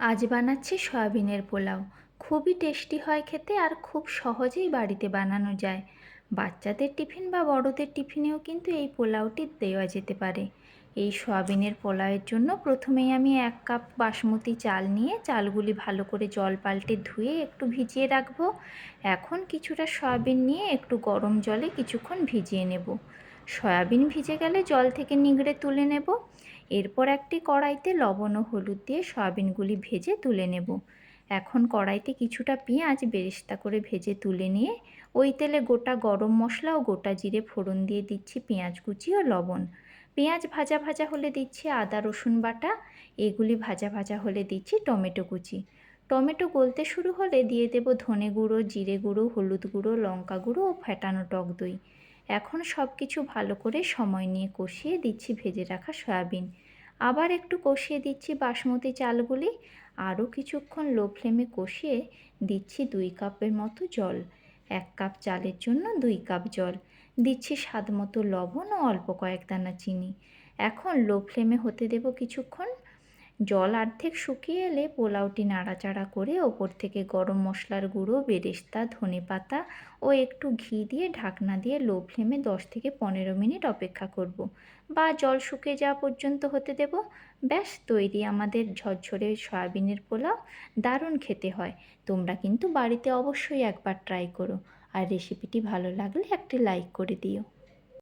আজ বানাচ্ছি সয়াবিনের পোলাও। খুবই টেস্টি হয় খেতে আর খুব সহজেই বাড়িতে বানানো যায়। বাচ্চাদের টিফিন বা বড়দের টিফিনেও কিন্তু এই পোলাওটি দেওয়া যেতে পারে। এই সয়াবিনের পোলাওয়ের জন্য প্রথমেই আমি 1 কাপ বাসমতি চাল নিয়ে চালগুলি ভালো করে জল পাল্টে ধুয়ে একটু ভিজিয়ে রাখবো। এখন কিছুটা সয়াবিন নিয়ে একটু গরম জলে কিছুক্ষণ ভিজিয়ে নেব। সয়াবিন ভিজে গেলে জল থেকে নিংড়ে তুলে নেব। এরপর একটি কড়াইতে লবণ ও হলুদ দিয়ে সয়াবিনগুলি ভেজে তুলে নেব। এখন কড়াইতে কিছুটা পেঁয়াজ বেরেস্তা করে ভেজে তুলে নিয়ে ওই তেলে গোটা গরম মশলা ও গোটা জিরে ফোড়ন দিয়ে দিচ্ছি পেঁয়াজ কুচি ও লবণ। পেঁয়াজ ভাজা ভাজা হলে দিচ্ছি আদা রসুন বাটা। এগুলি ভাজা ভাজা হলে দিচ্ছি টমেটো কুচি। টমেটো গলতে শুরু হলে দিয়ে দেব ধনে গুঁড়ো, জিরে গুঁড়ো, হলুদ গুঁড়ো, লঙ্কা গুঁড়ো ও ফেটানো টক দই। এখন সব কিছু ভালো করে সময় নিয়ে কষিয়ে দিচ্ছি ভেজে রাখা সয়াবিন। আবার একটু কষিয়ে দিচ্ছি বাসমতি চালগুলি। আরও কিছুক্ষণ লো ফ্লেমে কষিয়ে দিচ্ছি 2 কাপের মতো জল। 1 কাপ চালের জন্য 2 কাপ জল। দিচ্ছি স্বাদ মতো লবণ ও অল্প কয়েক দানা চিনি। এখন লো ফ্লেমে হতে দেব কিছুক্ষণ। জল অর্ধেক শুকিয়ে এলে পোলাওটি নাড়াচাড়া করে ওপর থেকে গরম মশলার গুঁড়ো, বেরেস্তা, ধনেপাতা ও একটু ঘি দিয়ে ঢাকনা দিয়ে লো ফ্লেমে 10 থেকে 15 মিনিট অপেক্ষা করব বা জল শুকিয়ে যাওয়া পর্যন্ত হতে দেব। ব্যাস তৈরি আমাদের ঝরঝরে সয়াবিনের পোলাও। দারুণ খেতে হয়। তোমরা কিন্তু বাড়িতে অবশ্যই একবার ট্রাই করো। আর রেসিপিটি ভালো লাগলে একটি লাইক করে দিও।